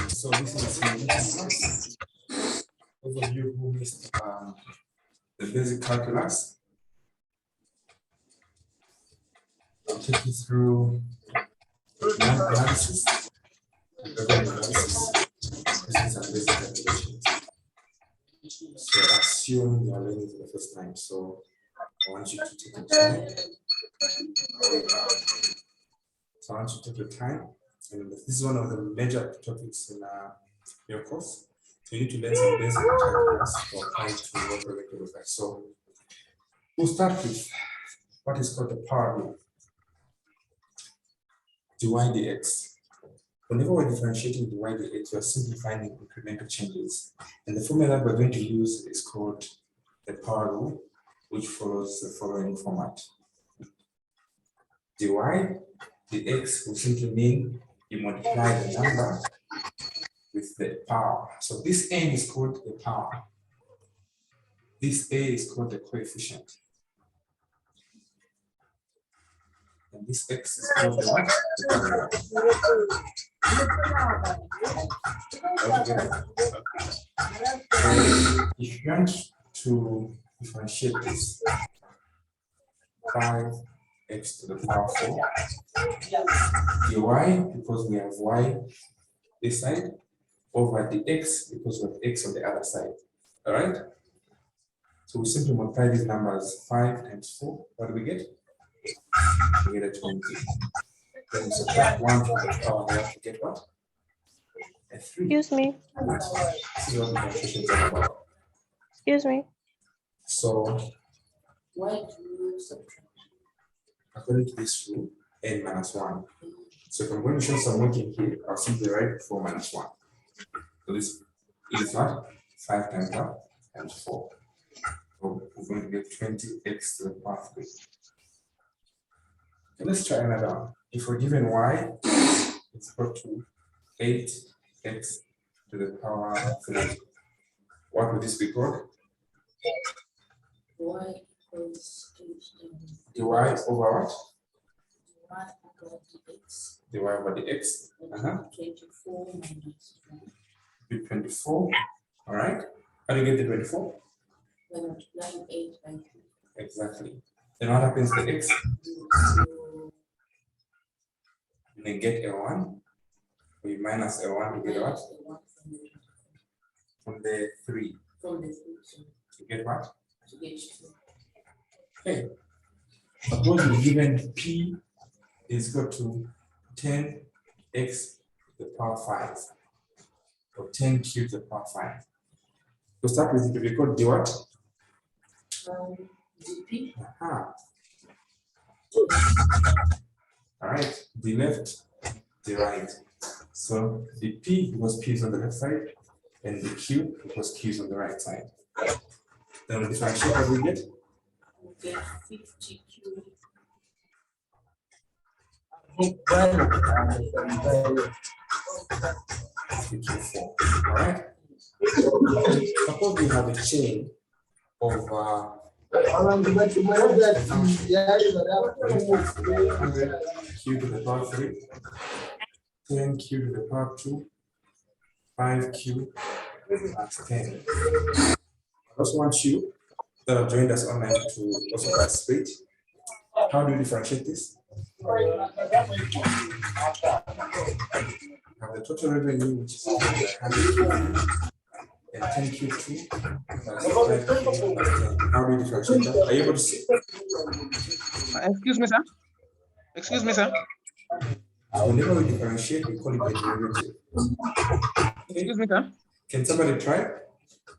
So this is those of you who missed the basic calculus. I'll take you through demand analysis and revenue analysis. This is some basic calculations. So assume you are learning for the first time. So I want you to take your time. So I want you to take your time. And this is one of the major topics in your course. So you need to learn some basic calculus for applying to what we're going to look at. So we'll start with what is called the power rule. dy dx. Whenever we're differentiating dy dx, we're simply finding incremental changes. And the formula we're going to use is called the power rule, which follows the following format. dy dx will simply mean you multiply the number with the power. So this n is called the power. This a is called the coefficient. And this x is called the what? If you want to differentiate this, 5x to the power 4, dy, because we have y this side, over the x, because we have x on the other side. All right? So we simply multiply these numbers, 5 times 4. What do we get? We get a 20. Then we subtract 1 from the power, we have to get what? A 3. Excuse me. This is what differentiation is all about. Excuse me. So, Why do you subtract? according to this rule, n minus 1. So if I'm going to show some working here, I'll simply write 4 minus 1. So this is what? 5 times what? Times 4. So we're going to get 20x to the power 3. Okay, let's try another one. If we're given y, it's equal to 8x to the power 3. What would this be called? Y equals dy over what? y over the x. dy over the x. 24 minus 1. Be 24. All right. How do you get the 24? We're multiplying 8 by 3. Exactly. Then what happens to x? You then get a 1. We minus a 1 to get what? From the 3. From the 3. So To get what? to get 2. Okay. Suppose we're given p is equal to 10x to the power 5. Or 10 cubed to the power 5. To start with, it will be called the what? dp. Aha. All right, the left, the right. So the p, because p is on the left side, and the q, because q is on the right side. Then we differentiate what we get. We get 50 q. All right. Suppose we have a chain of 100 q to the power 3, 10 q to the power 2, 5q, that's 10. I also want you that have joined us online to also participate. How do you differentiate this? Have the total revenue, which is 100q, and 10q2, plus 5q, plus 10. How do you differentiate that? Are you able to see? Excuse me, sir. Excuse me, sir. Whenever we differentiate, we call it a derivative. Okay. Excuse me, sir. Can somebody try?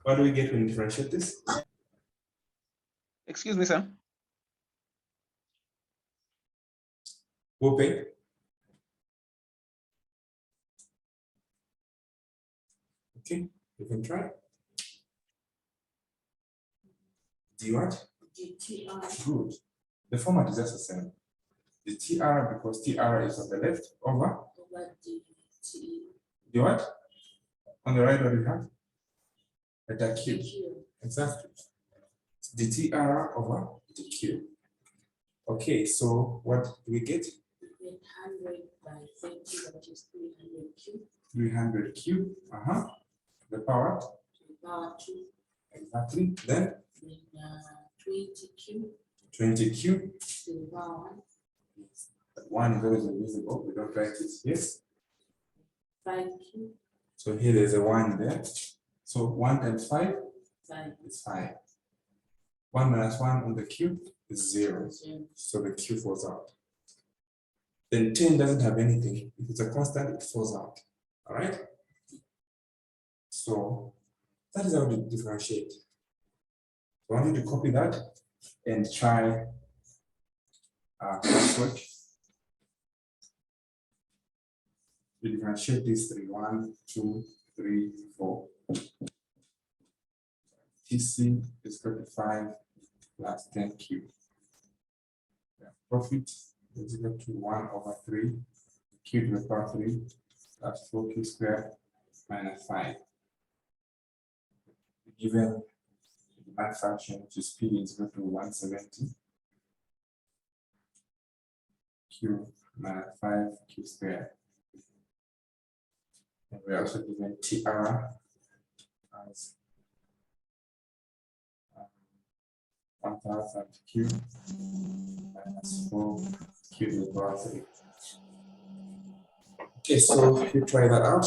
What do we get when we differentiate this? Excuse me, sir. Whooping. Okay, you can try. Do you what? GTR Good. The format is just the same. The TR, because TR is on the left, over over the T. the what? On the right, what do you have? The Q. Q. Exactly. The TR over the Q. Okay, so what do we get? We get 300Q, the power, power 2, exactly, then then 20Q 20Q, to the power 1 is always invisible, we don't write it, yes. 5Q, So here there's a 1 there, so 1 times 5 5, is 5. 1 minus 1 on the Q is 0, 0, so the Q falls out. Then 10 doesn't have anything, if it's a constant, it falls out, all right? So that is how we differentiate. I want you to copy that and try crossword. We differentiate these three. 1, 2, 3, 4. TC is 35 plus 10Q. Profit is equal to 1 over 3 Q to the power 3 plus 4Q squared minus 5. Given the demand function, which is P is equal to 170 Q minus 5Q squared. And we are also given TR as 1000 Q minus 4Q to the power 3. Okay, so you try that out.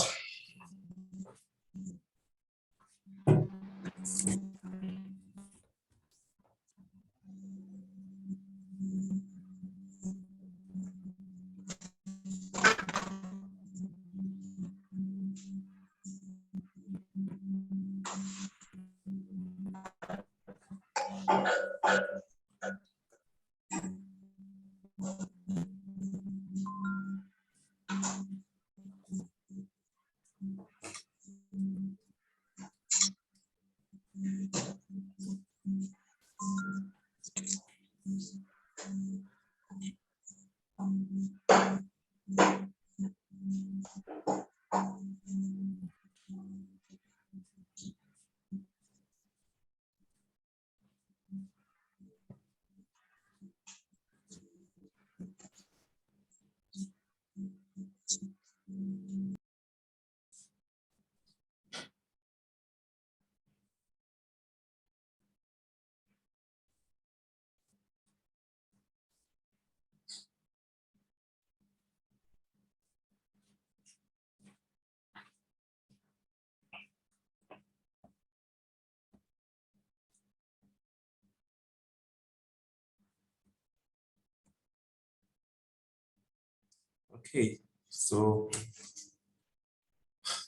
Okay, so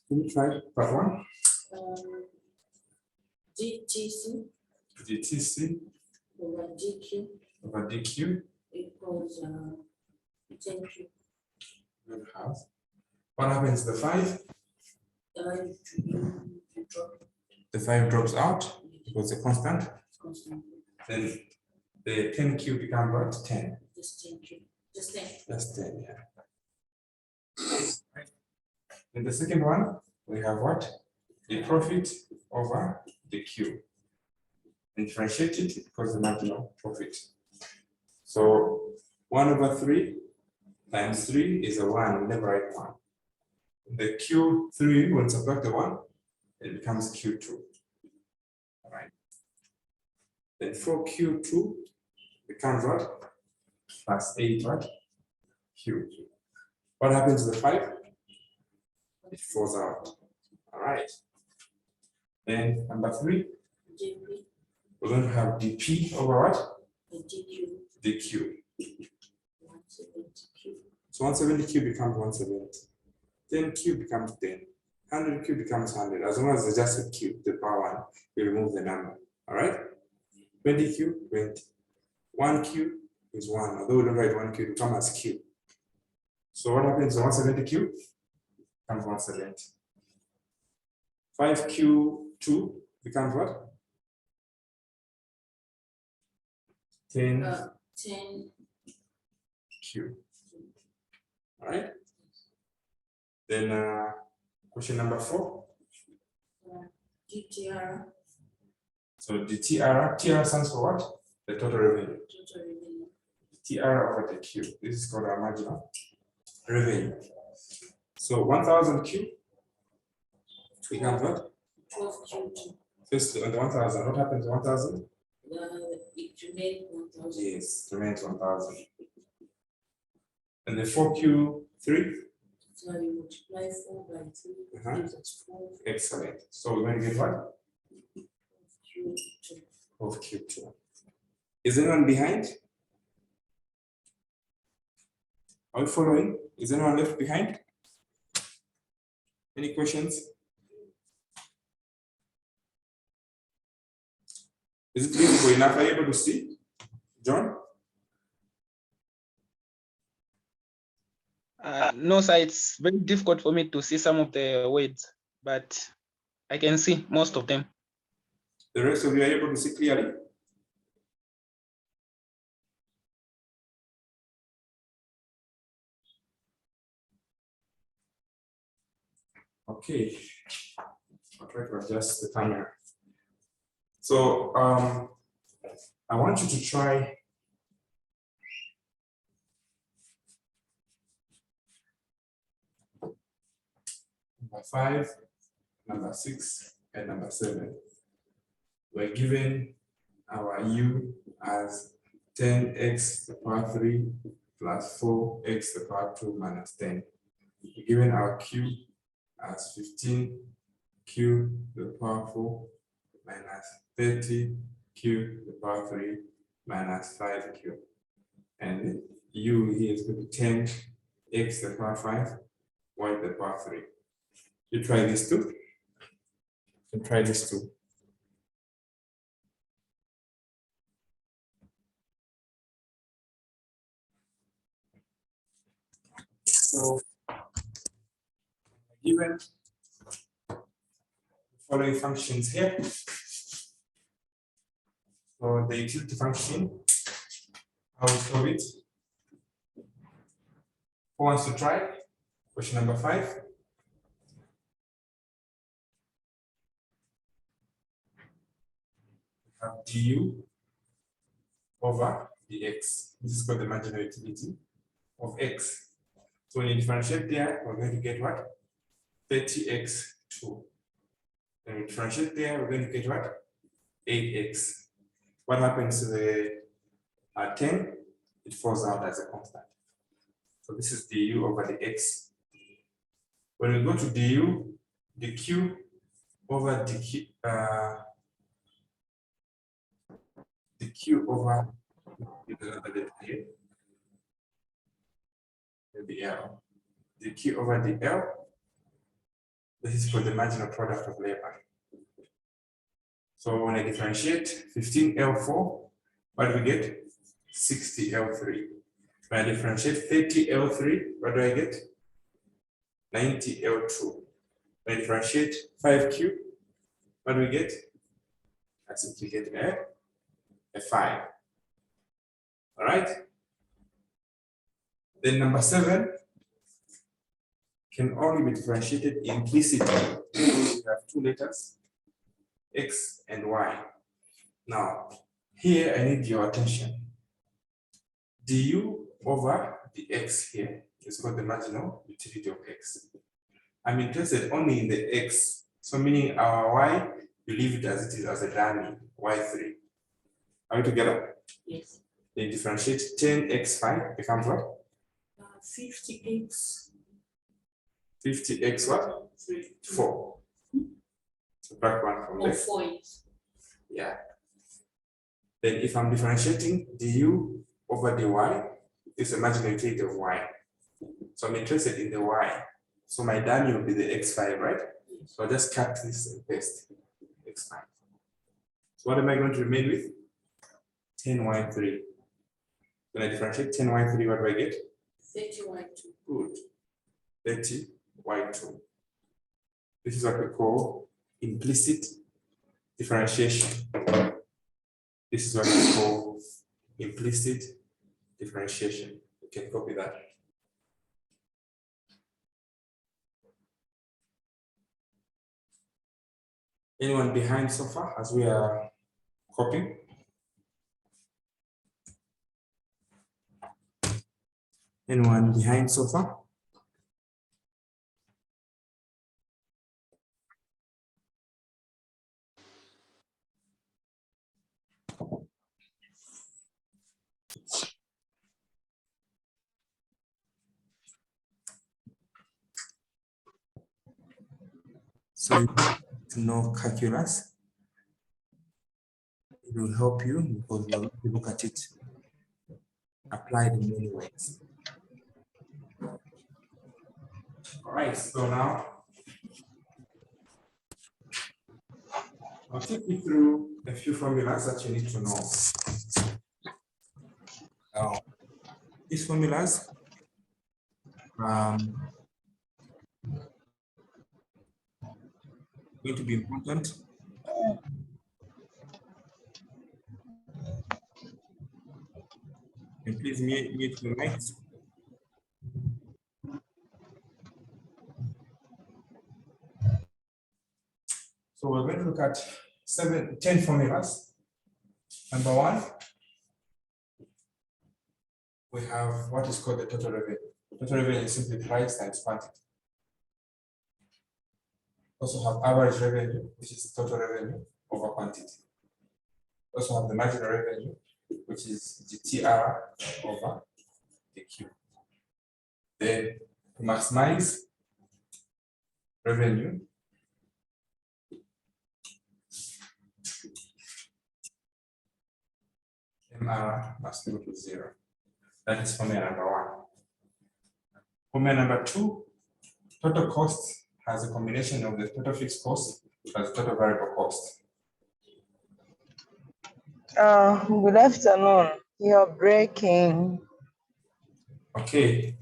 can you try part 1? GTC GTC over GQ over DQ equals 10Q. will have. What happens to the 5? You drop The 5 drops out because it's a constant. constant, Then the 10Q becomes what? 10. just 10Q, just 10. That's 10, yeah. In the second one, we have what? The profit over the Q. Differentiated because the marginal profit. So 1 over 3 times 3 is a 1, we never write 1. The Q3, when subtract the 1, it becomes Q2. All right. Then 4Q2 becomes what? Plus 8 what? Q2. What happens to the 5? It falls out. All right. Then number 3, GP, we're going to have dP over what? DQ, dQ. 170Q. So 170Q becomes 170. 10Q becomes 10. 100Q becomes 100. As long as it's just a Q, the power 1, we remove the number. All right? 20Q, 20. 1Q is 1. Although we don't write 1Q, it becomes as Q. So what happens to 170Q? Becomes 170. 5Q2 becomes what? 10Q. 10. All right. Then question number 4. GTR, So the TR stands for what? The total revenue. total revenue. TR over the Q. This is called our marginal revenue. So 1000Q becomes what? 12Q2. First on the 1000. What happens to 1000? It remains 1000. Yes, remains 1000. And the 4Q3? So you multiply 4 by 3, gives us 4 Excellent. So we're going to get what? Q2. Of Q2. Is anyone behind? Are we following? Is anyone left behind? Any questions? Is it visible enough? Are you able to see? John? No, sir, it's very difficult for me to see some of the words, but I can see most of them. The rest of you are able to see clearly? Okay. I'll try to adjust the camera. So I want you to try number 5, number 6, and number 7. We're given our u as 10x to the power 3 plus 4x to the power 2 minus 10. We're given our q as 15q to the power 4 minus 30q to the power 3 minus 5q. And u here is going to be 10x to the power 5, y to the power 3. You try this too. You try this too. So given the following functions here. So the utility function, how we solve it. Who wants to try? Question number 5. We have du over dx. This is called the marginal utility of x. So when you differentiate there, we're going to get what? 30x2. When we differentiate there, we're going to get what? 8x. What happens to the 10? It falls out as a constant. So this is du over the x. When we go to du, the q over the q over the L. The q over the L. This is for the marginal product of labor. So when I differentiate 15L4, what do we get? 60L3. When I differentiate 30L3, what do I get? 90L2. When I differentiate 5Q, what do we get? I simply get a 5. All right? Then number 7 can only be differentiated implicitly. We have 2 letters, x and y. Now, here I need your attention. Du over the x here is called the marginal utility of x. I'm interested only in the x, so meaning our y, you leave it as it is as a dummy, y3. Are we together? Yes. Then differentiate 10x5 becomes what? 50x. 50x what? 4. Subtract 1 from Or there. 4. Yeah. Then if I'm differentiating du over dy, it's a marginal utility of y. So I'm interested in the y. So my dummy will be the x5, right? So I'll just cut this and paste x5. So what am I going to remain with? 10y3. When I differentiate 10y3, what do I get? 30y2. Good. 30y2. This is what we call implicit differentiation. This is what we call implicit differentiation. You can copy that. Anyone behind so far as we are copying? Anyone behind so far? So you need to know calculus. It will help you because we're going to look at it applied in many ways. All right, so now I'll take you through a few formulas that you need to know. Now, these formulas going to be important. And please mute your mics. So we're going to look at 10 formulas. Number one, we have what is called the total revenue. Total revenue is simply price times quantity. Also have average revenue, which is total revenue over quantity. Also have the marginal revenue, which is the TR over the Q. Then to maximize revenue, MR must go to 0. That is formula number one. Formula number two, total cost has a combination of the total fixed cost plus total variable cost. Good afternoon. You're breaking. Okay.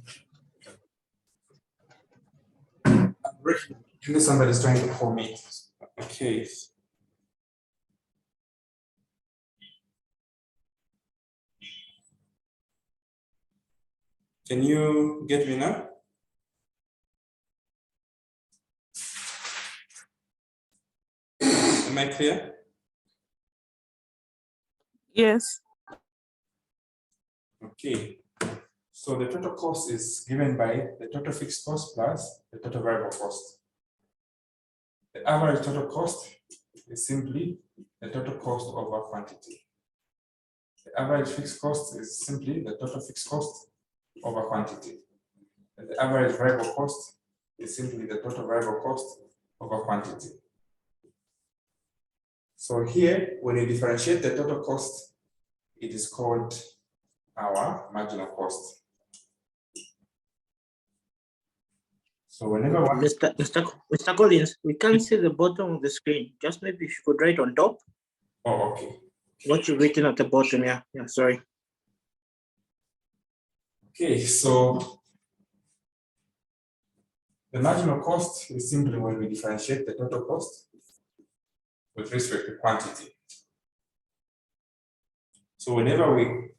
Maybe somebody's trying to call me. Okay. Can you get me now? Am I clear? Yes. Okay. So the total cost is given by the total fixed cost plus the total variable cost. The average total cost is simply the total cost over quantity. The average fixed cost is simply the total fixed cost over quantity. And the average variable cost is simply the total variable cost over quantity. So here, when you differentiate the total cost, it is called our marginal cost. So whenever one Mr. Collins, we can't see the bottom of the screen. Just maybe if you could write on top. Oh, okay. What you've written at the bottom, yeah, sorry. Okay, so the marginal cost is simply when we differentiate the total cost with respect to quantity. So whenever we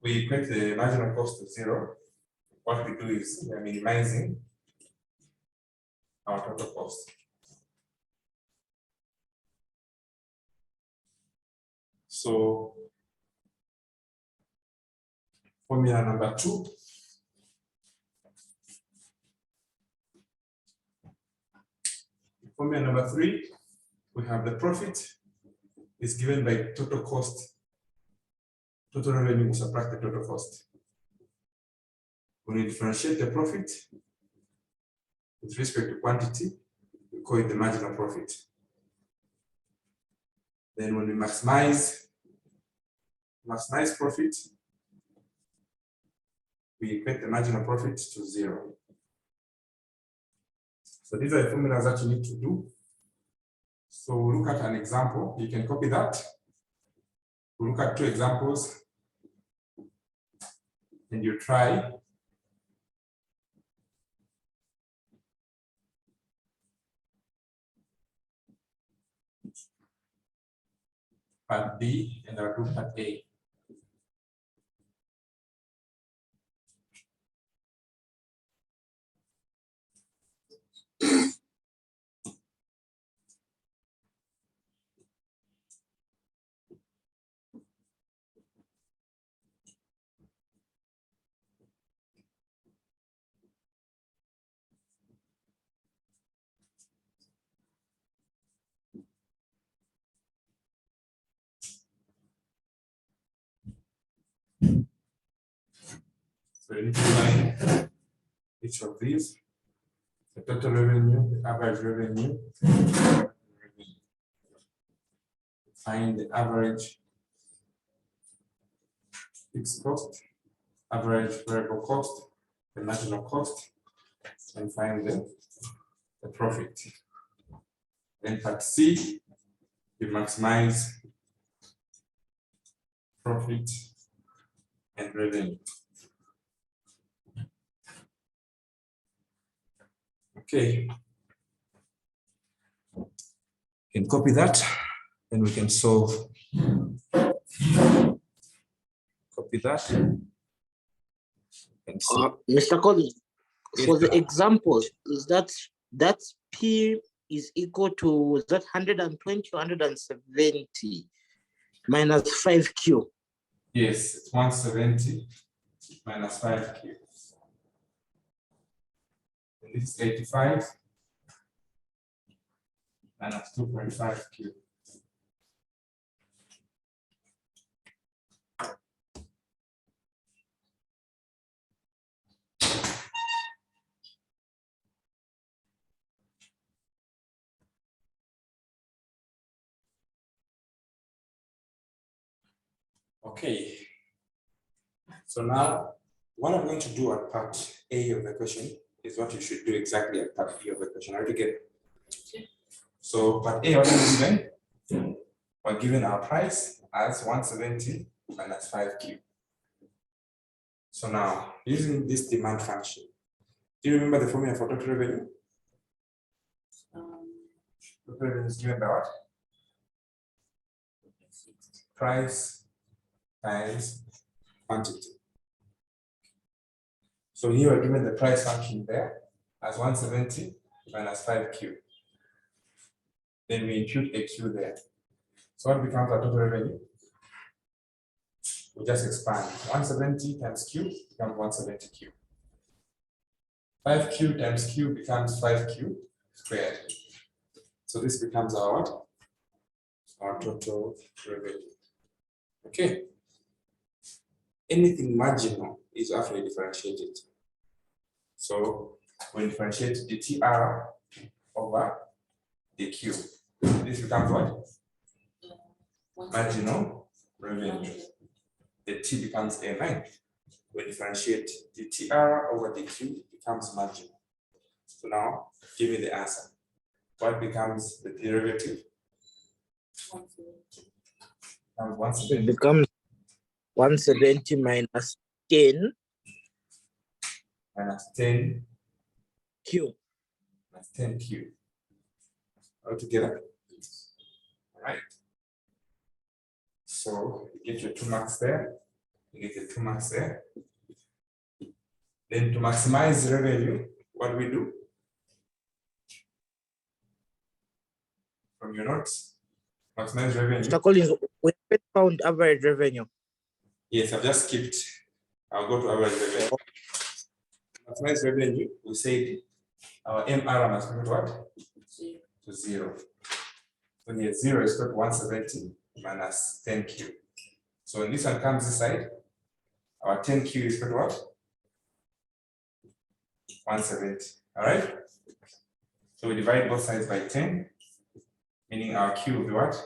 equate the marginal cost to 0, what we do is we are minimizing our total cost. So formula number 2. Formula number 3, we have the profit is given by total cost, total revenue subtract the total cost. When we differentiate the profit with respect to quantity, we call it the marginal profit. Then when we maximize profit, we equate the marginal profit to 0. So these are the formulas that you need to do. So we'll look at an example. You can copy that. We'll look at 2 examples. And you try. Part B and I'll do part A. So you need to find each of these. the total revenue, the average revenue. Find the average fixed cost, average variable cost, the marginal cost, and find the profit. Then part C, you maximize profit and revenue. Okay. You can copy that, and we can solve. Copy that. And Mr. Collins, Yes, for the sir. examples, is that P is equal to that 120 or 170 minus 5Q? Yes, it's 170 minus 5Q. And this is 85 minus 2.5Q. Okay. So now, what I'm going to do at part A of the question is what you should do exactly at part B of the question. How to get it? So part A, what is given? We're given our price as 170 minus 5Q. So now, using this demand function, do you remember the formula for total revenue? Total revenue is given by what? Price times quantity. So here we're given the price function there as 170 minus 5Q. Then we impute a Q there. So what becomes our total revenue? We just expand. 170 times Q becomes 170Q. 5Q times Q becomes 5Q squared. So this becomes our what? Our total revenue. Okay. Anything marginal is actually differentiated. So we differentiate the TR over the Q. This becomes what? Marginal revenue. The T becomes a line. We differentiate the TR over the Q becomes marginal. So now give me the answer. What becomes the derivative? It becomes 170 minus 10 minus 10 Q. minus 10Q. All together? All right. So you get your 2 marks there. You get your 2 marks there. Then to maximize revenue, what do we do? From your notes, maximize revenue. Mr. Collins, we found average revenue. Yes, I've just skipped. I'll go to average revenue. Maximize revenue, we said our MR must be what? To 0. So here 0 is equal to 170 minus 10Q. So when this one comes this side, our 10Q is equal to what? 170. All right. So we divide both sides by 10, meaning our Q will be what?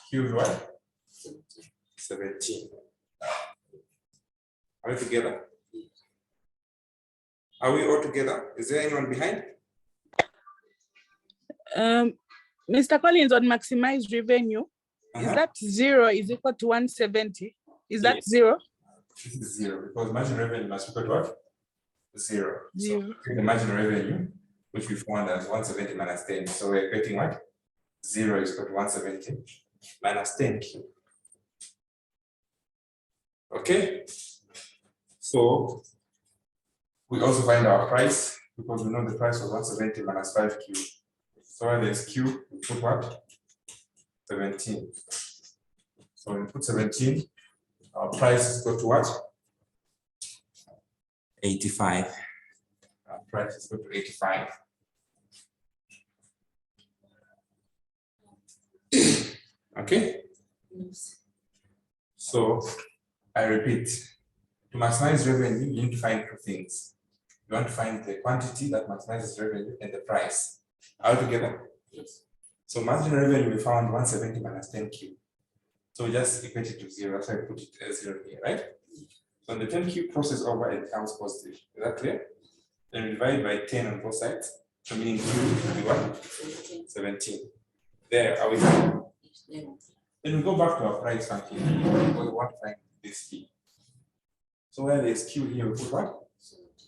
Q will be what? 17. Are we together? Are we all together? Is there anyone behind? Mr. Collins, on maximized revenue, is that 0 is equal to 170? Is that 0? This is 0 because marginal revenue must equal to what? 0. 0. So take the marginal revenue, which we found as 170 minus 10. So we're getting what? 0 is equal to 170 minus 10Q. Okay. So we also find our price because we know the price was 170 minus 5Q. So when there's Q, we put what? 17. So when we put 17, our price is equal to what? 85. Our price is equal to 85. Okay. So I repeat, to maximize revenue, you need to find 2 things. You want to find the quantity that maximizes revenue and the price. All together? Yes. So marginal revenue, we found 170 minus 10Q. So we just equate it to 0. That's why I put it as 0 here, right? So the 10Q crosses over and becomes positive. Is that clear? Then we divide by 10 on both sides. So meaning Q will be what? 17. There, are we done? Then we go back to our price function. We want to find this P. So where there's Q here, we put what?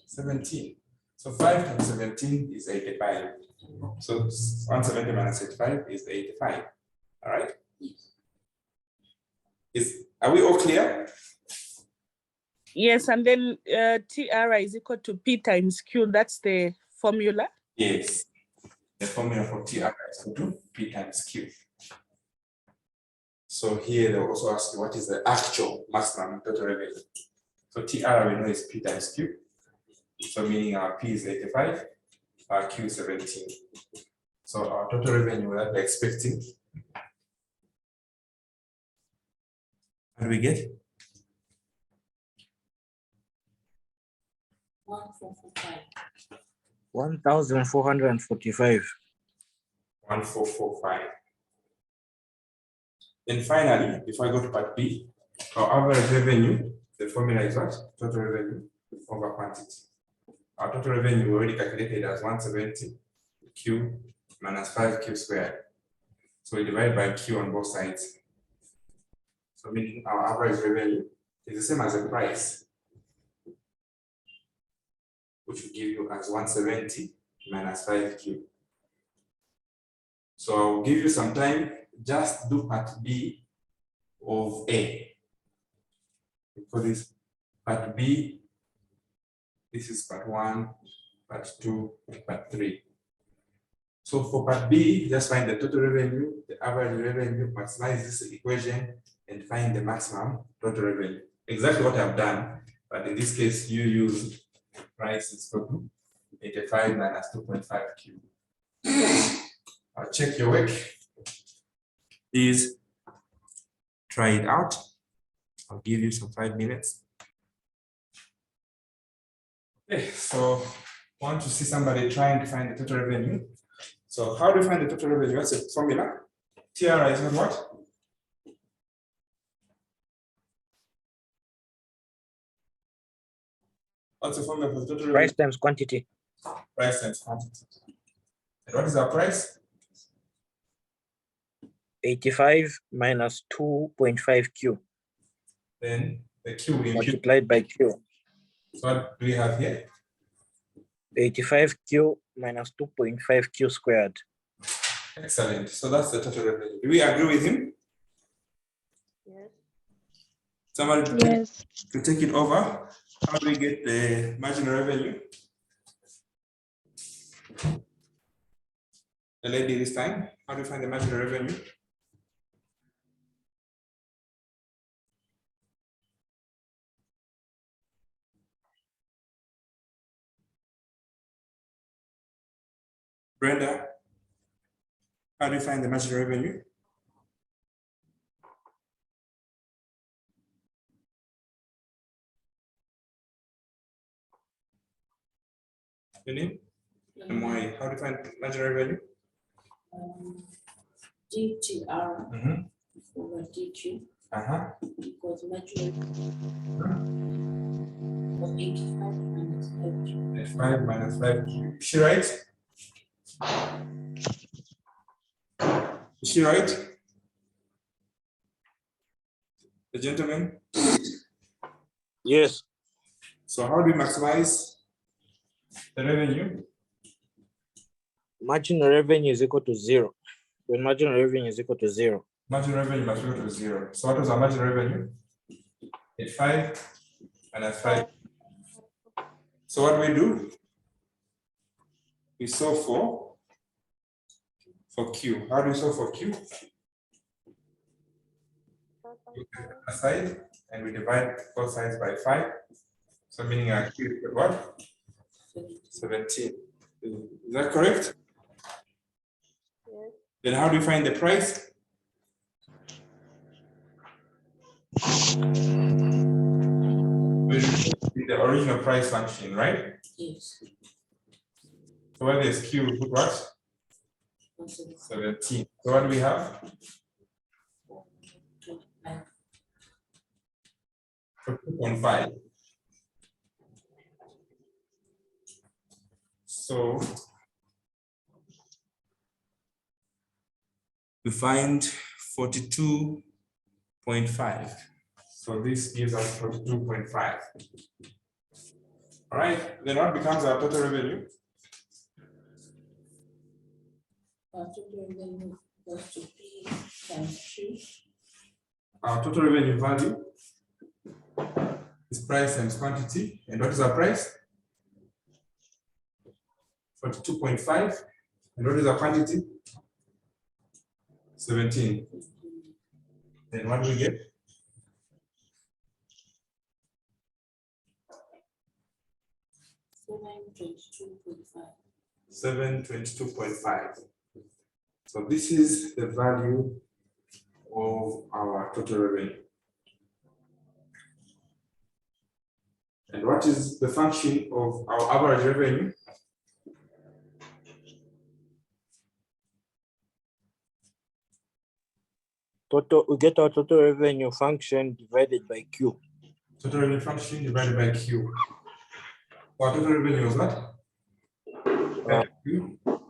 17. So 5 times 17 is 85. So 170 minus 85 is 85. All right? Are we all clear? Yes, and then TR is equal to P times Q. That's the formula. Yes. The formula for TR is equal to P times Q. So here they'll also ask you what is the actual maximum total revenue. So TR we know is P times Q. So meaning our P is 85, our Q is 17. So our total revenue that we're expecting. What do we get? 1445. 1,445. 1445. Then finally, if I go to part B, our average revenue, the formula is what? Total revenue over quantity. Our total revenue we already calculated as 170 Q minus 5Q squared. So we divide by Q on both sides. So meaning our average revenue is the same as the price, which will give you as 170 minus 5Q. So I'll give you some time, just do part B of A. Because this part B, this is part 1, part 2, and part 3. So for part B, just find the total revenue, the average revenue, maximize this equation, and find the maximum total revenue. Exactly what I've done, but in this case, you use price is equal to 85 minus 2.5Q. I'll check your work. Please try it out. I'll give you some 5 minutes. Okay, so want to see somebody trying to find the total revenue. So how do you find the total revenue? What's the formula? TR is what? What's the formula for the total revenue? Price times quantity. Price times quantity. And what is our price? 85 minus 2.5Q Then the Q we impute. multiplied by Q. So what do we have here? 85Q minus 2.5Q squared. Excellent. So that's the total revenue. Do we agree with him? Yes. Somebody Yes. to take it over. How do we get the marginal revenue? The lady this time. How do you find the marginal revenue? Brenda, how do you find the marginal revenue? Your name? And why? How do you find marginal revenue? GTR Mm-hmm. over DQ equals marginal of 85 minus 5Q. 5 minus 5Q. Is she right? Is she right? The gentleman? Yes. So how do we maximize the revenue? Marginal revenue is equal to 0. When marginal revenue is equal to 0. Marginal revenue must be equal to 0. So what was our marginal revenue? 85 minus 5. So what do we do? We solve for Q. How do we solve for Q? We take a side and we divide both sides by 5. So meaning our Q is what? 17. Is that correct? Yes. Then how do we find the price? We in the original price function, right? Yes. So where there's Q, we put what? 17. So what do we have? 2.5. So we find 42.5. So this gives us 42.5. All right, then what becomes our total revenue? Our total revenue goes to P times Q. Our total revenue value is price times quantity. And what is our price? 42.5. And what is our quantity? 17. Then what do we get? 722.5. So this is the value of our total revenue. And what is the function of our average revenue? We get our total revenue function divided by Q. Total revenue function divided by Q. Our total revenue was what?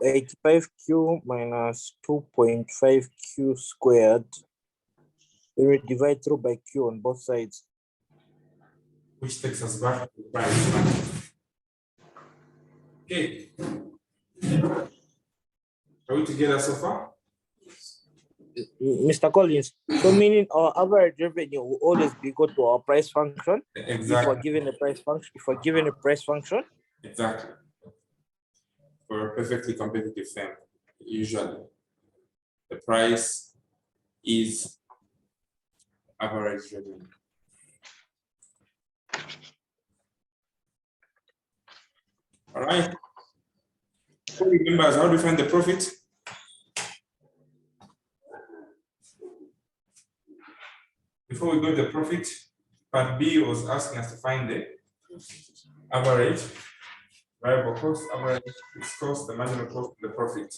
85Q minus 2.5Q squared. Then we divide through by Q on both sides. Which takes us back to the price function. Okay. Are we together so far? Mr. Collins, so meaning our average revenue will always be equal to our price function. Exactly. If we're given a price function, Exactly. For a perfectly competitive firm, usually the price is average revenue. All right. So remember, how do we find the profit? Before we go to the profit, part B was asking us to find the average variable cost, average fixed cost, the marginal cost, the profit.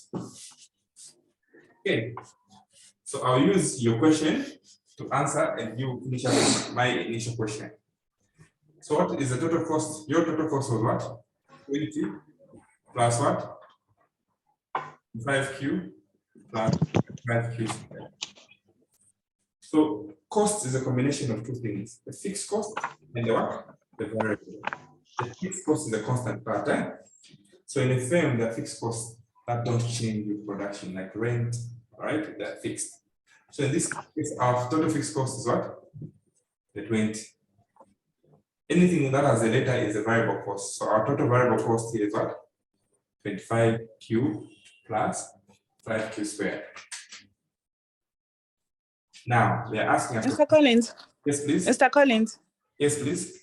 Okay, so I'll use your question to answer and you finish up with my initial question. So what is the total cost? Your total cost was what? 20 plus what? 5Q plus 5Q squared. So cost is a combination of two things, the fixed cost and the what? The variable. The fixed cost is a constant part. So in a firm, the fixed costs that don't change with production, like rent, all right, they're fixed. So in this case, our total fixed cost is what? The 20. Anything that has a letter is a variable cost. So our total variable cost here is what? 25Q plus 5Q squared. Now, they're asking us. Mr. Collins. Yes, please. Mr. Collins. Yes, please.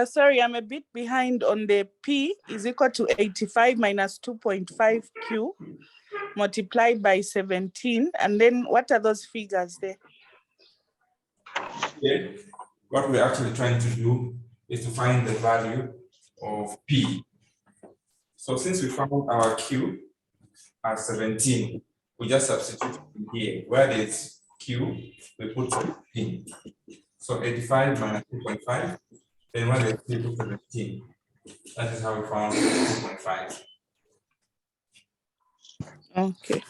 Sorry, I'm a bit behind on the P is equal to 85 minus 2.5Q multiplied by 17. And then what are those figures there? Okay. What we're actually trying to do is to find the value of P. So since we found our Q as 17, we just substitute in here. Where there's Q, we put 17. So 85 minus 2.5, then where there's Q, put 17. That is how we found 2.5. Okay.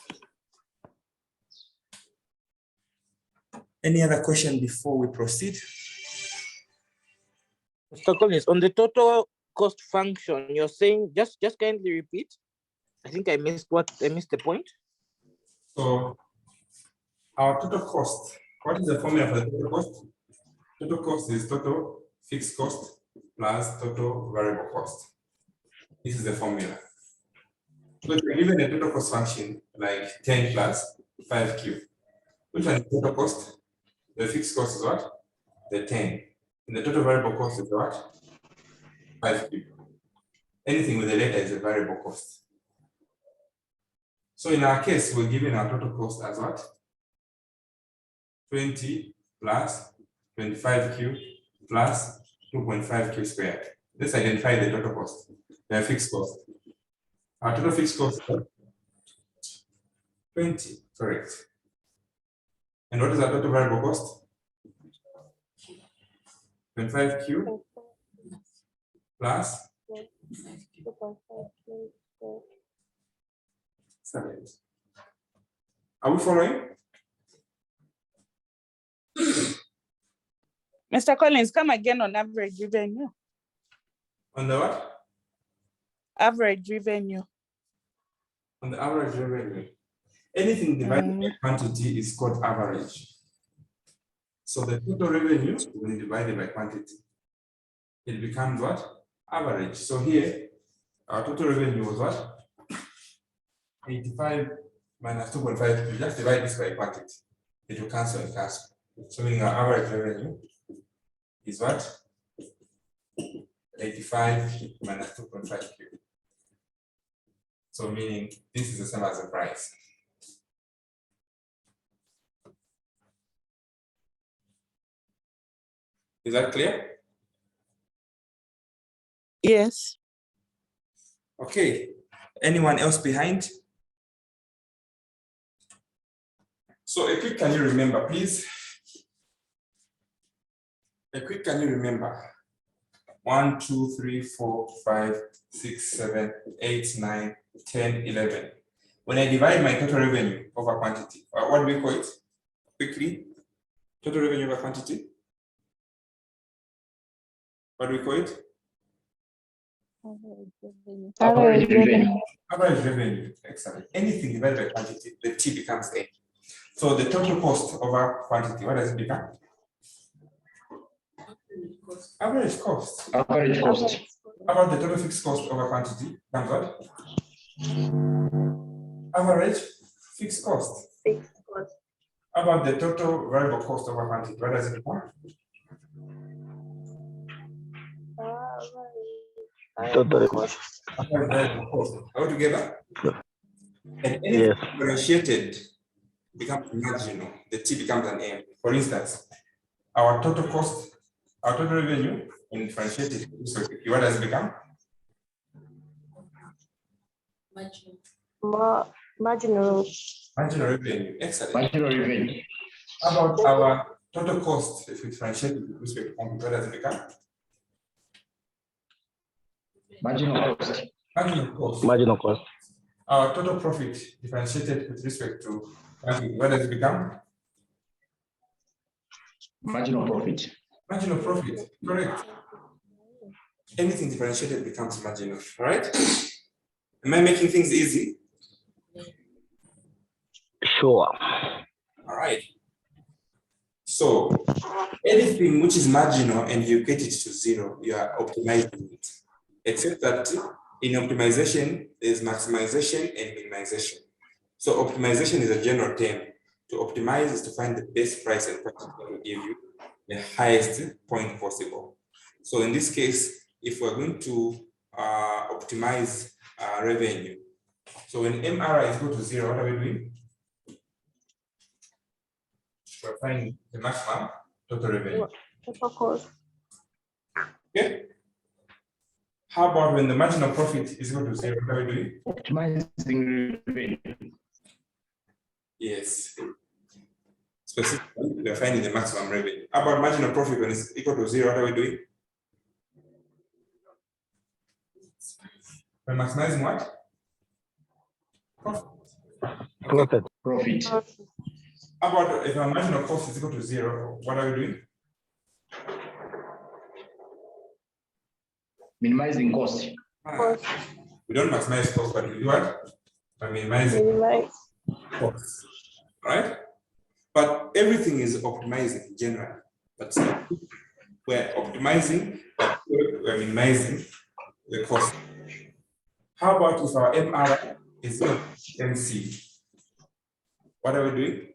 Any other question before we proceed? Mr. Collins, on the total cost function, you're saying, just kindly repeat. I think I missed the point. So our total cost, what is the formula for the total cost? Total cost is total fixed cost plus total variable cost. This is the formula. So if you're given a total cost function like 10 plus 5Q, which one is total cost? The fixed cost is what? The 10. And the total variable cost is what? 5Q. Anything with a letter is a variable cost. So in our case, we're given our total cost as what? 20 plus 25Q plus 2.5 Q squared. Let's identify the total cost, the fixed cost. Our total fixed cost is 20, correct. And what is our total variable cost? 25 Q plus 2.5 Q squared. 7. Are we following? Mr. Collins, come again on average revenue. On the what? Average revenue. On the average revenue. Anything divided by quantity is called average. So the total revenue, when you divide it by quantity, it becomes what? Average. So here, our total revenue was what? 85 minus 2.5. You just divide this by quantity. It will cancel and cancel. So meaning our average revenue is what? 85 minus 2.5 Q. So meaning this is the same as the price. Is that clear? Yes. Okay. Anyone else behind? So a quick can you remember, please? A quick can you remember? 1, 2, 3, 4, 5, 6, 7, 8, 9, 10, 11. When I divide my total revenue over quantity, what do we call it? Quickly, total revenue over quantity. What do we call it? Average revenue. Average revenue. Excellent. Anything divided by quantity, the T becomes A. So the total cost over quantity, what does it become? Average cost. Average cost. About the total fixed cost over quantity becomes what? Average fixed cost. Fixed cost. About the total variable cost over quantity, what does it become? Total cost. Average variable cost. All together? And anything differentiated becomes marginal. The T becomes an M. For instance, our total cost, our total revenue, and differentiated, so what does it become? Marginal. Marginal revenue. Excellent. Marginal revenue. About our total cost, if we differentiate it with respect to quantity, what does it become? Marginal cost. Marginal cost. Marginal cost. Our total profit differentiated with respect to quantity, what does it become? Marginal profit. Marginal profit, correct. Anything differentiated becomes marginal, all right? Am I making things easy? Sure. All right. So anything which is marginal and you get it to 0, you are optimizing it. Except that in optimization, there's maximization and minimization. So optimization is a general term. To optimize is to find the best price and quantity that will give you the highest point possible. So in this case, if we're going to optimize revenue, so when MRI is equal to 0, what are we doing? We're finding the maximum total revenue. Total cost. Okay. How about when the marginal profit is equal to 0? What are we doing? Optimizing revenue. Yes. Specifically, we are finding the maximum revenue. How about marginal profit when it's equal to 0? What are we doing? We're maximizing what? Profit. Okay. Profit. Profit. How about if our marginal cost is equal to 0? What are we doing? Minimizing cost. We don't maximize cost, but we do what? By minimizing Minimize. costs, right? But everything is optimizing generally. But we're optimizing, but we're minimizing the cost. How about if our MR is equal to MC? What are we doing?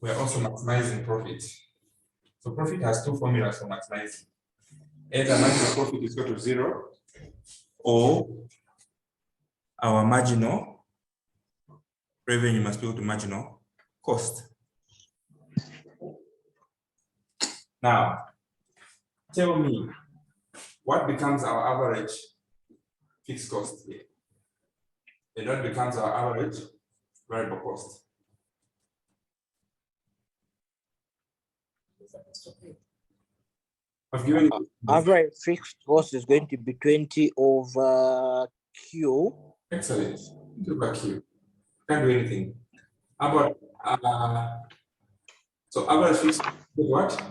We're also maximizing profit. So profit has two formulas for maximizing. Either marginal profit is equal to 0, or our marginal revenue must be equal to marginal cost. Now, tell me, what becomes our average fixed cost here? And what becomes our average variable cost? I've given you Average fixed cost is going to be 20 over Q. excellent. Look back here. Can't do anything. How about so average fixed cost is what?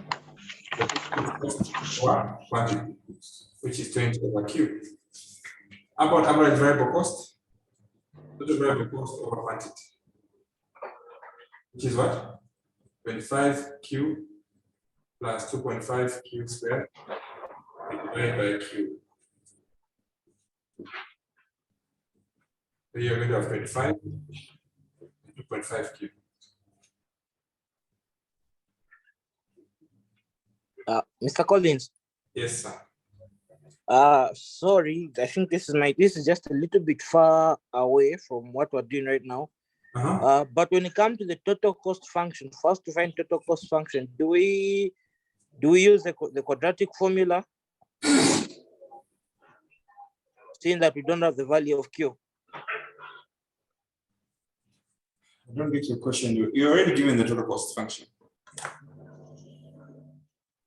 The fixed cost or quantity, which is 20 over Q. How about average variable cost? Total variable cost over quantity, which is what? 25Q plus 2.5Q squared divided by Q. So you're going to have 25, 2.5Q. Mr. Collins, Yes, sir. sorry, I think this is just a little bit far away from what we're doing right now. But when it comes to the total cost function, first to find total cost function, do we use the quadratic formula? Seeing that we don't have the value of Q. I don't get your question. You're already given the total cost function.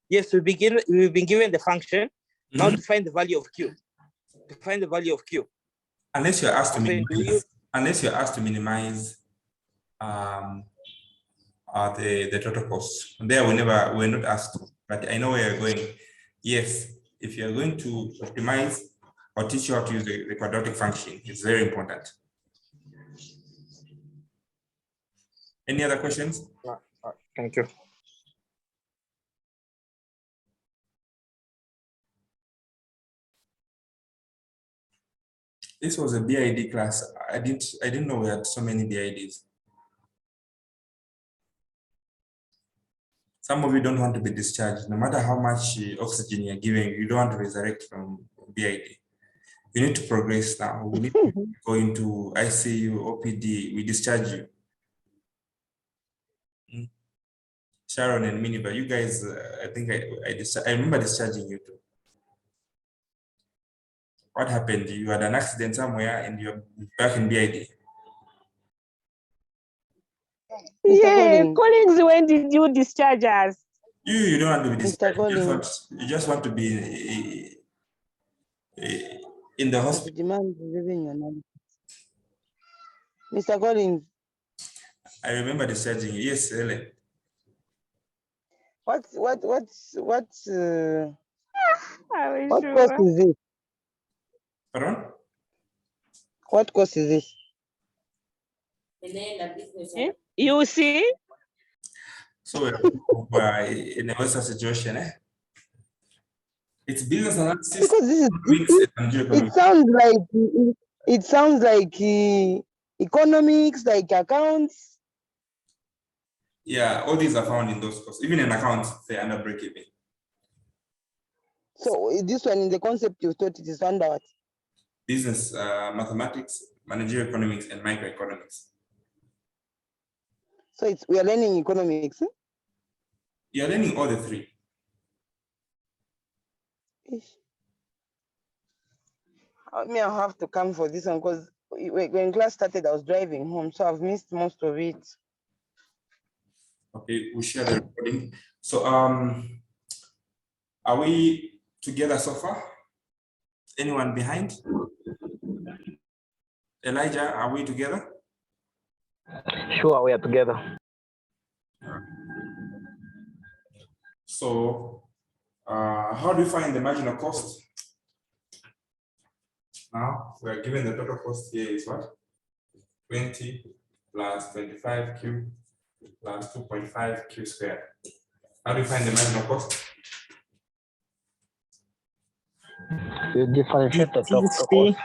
Yes, we've been given the function. Now to find the value of Q. To find the value of Q. Unless you're asked to Okay, minimize, the total cost. There we're not asked to, but I know where you're going. Yes, if you're going to optimize or teach you how to use the quadratic function, it's very important. Any other questions? Thank you. This was a BID class. I didn't know we had so many BIDs. Some of you don't want to be discharged. No matter how much oxygen you're giving, you don't want to resurrect from BID. You need to progress now. We need to go into ICU, OPD, we discharge you. Sharon and Miniva, you guys, I think I remember discharging you too. What happened? You had an accident somewhere and you're back in BID. Yeah, Collins, when did you discharge us? You don't want to be discharged. Collins. You just want to be in the hospital. Mr. Collins. I remember discharging you. Yes, Ellen. What course Sure. is this? Pardon? What course is this? You see? So we're in a worse situation, eh? It's business analysis. Because this is it sounds like economics, like accounts. Yeah, all these are found in those courses. Even in accounts, they're under break-even. So this one in the concept you thought it is under what? Business, mathematics, managerial economics, and microeconomics. So we are learning economics. Eh? You're learning all the three. I mean, I'll have to come for this one because when class started, I was driving home, so I've missed most of it. Okay, we share the recording. So, are we together so far? Anyone behind? Elijah, are we together? Sure, we are together. So, how do you find the marginal cost? Now, we are given the total cost here is what? 20 plus 25Q plus 2.5Q squared. How do you find the marginal cost? You differentiate the total cost.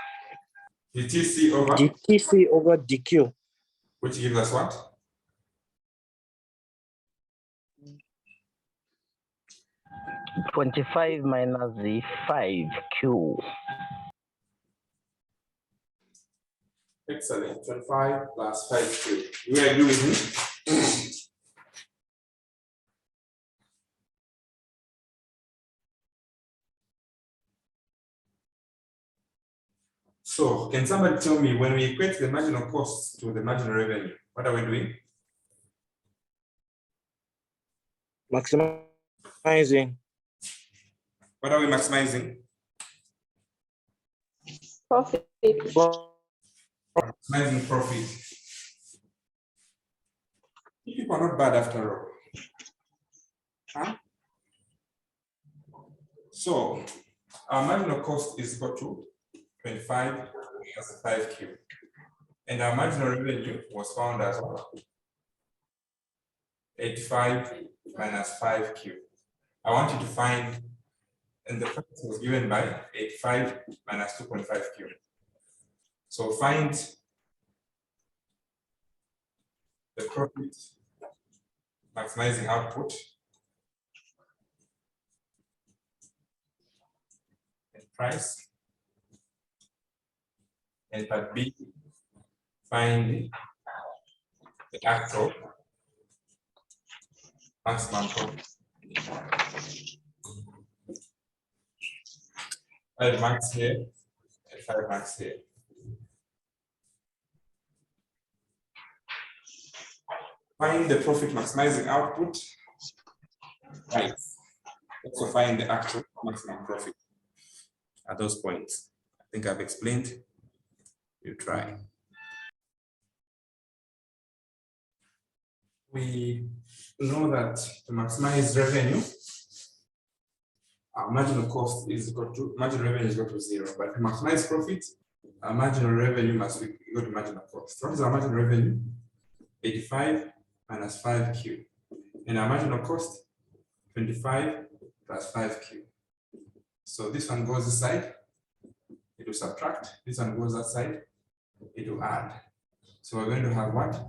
DTC over? DTC over DQ. Which gives us what? $25 minus the 5Q. Excellent. 25 plus 5Q. You agree with me? So can somebody tell me when we equate the marginal cost to the marginal revenue, what are we doing? Maximizing. What are we maximizing? Profit. Maximizing profit. You people are not bad after all. Huh? So our marginal cost is equal to 25 minus 5Q. And our marginal revenue was found as well. 85 minus 5Q. I want you to find, and the first was given by 85 minus 2.5Q. So find the profit maximizing output and price. And part B, find the actual maximum profit. 5 marks here and 5 marks here. Find the profit maximizing output. Right. Also find the actual maximum profit at those points. I think I've explained. You try. We know that to maximize revenue, our marginal cost is equal to marginal revenue is equal to 0. But to maximize profit, our marginal revenue must be equal to marginal cost. What is our marginal revenue? 85 minus 5Q. And our marginal cost, 25 plus 5Q. So this one goes this side, it will subtract. This one goes that side, it will add. So we're going to have what?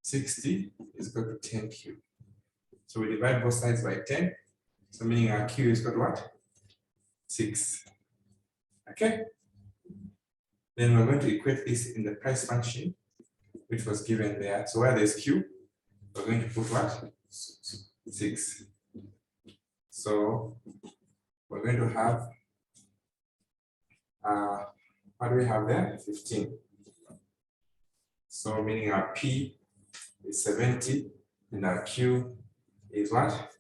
60 is equal to 10Q. So we divide both sides by 10. So meaning our Q is equal to what? 6. Okay. Then we're going to equate this in the price function, which was given there. So where there's Q, we're going to put what? 6. So we're going to have, what do we have there? 15. So meaning our P is 70 and our Q is what?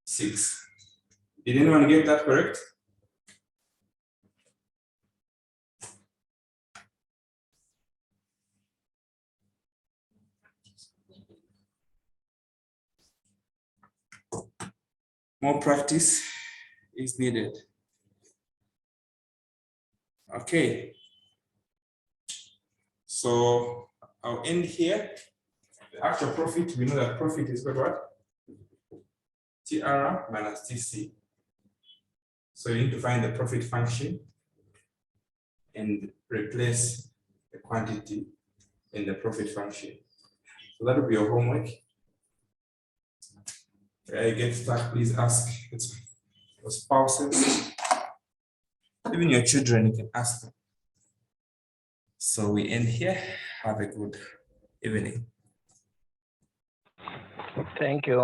6. Did anyone get that correct? More practice is needed. Okay. So I'll end here. The actual profit, we know that profit is equal to what? TR minus TC. So you need to find the profit function and replace the quantity in the profit function. So that will be your homework. Where you get stuck, please ask your spouses, even your children, you can ask them. So we end here. Have a good evening. Thank you.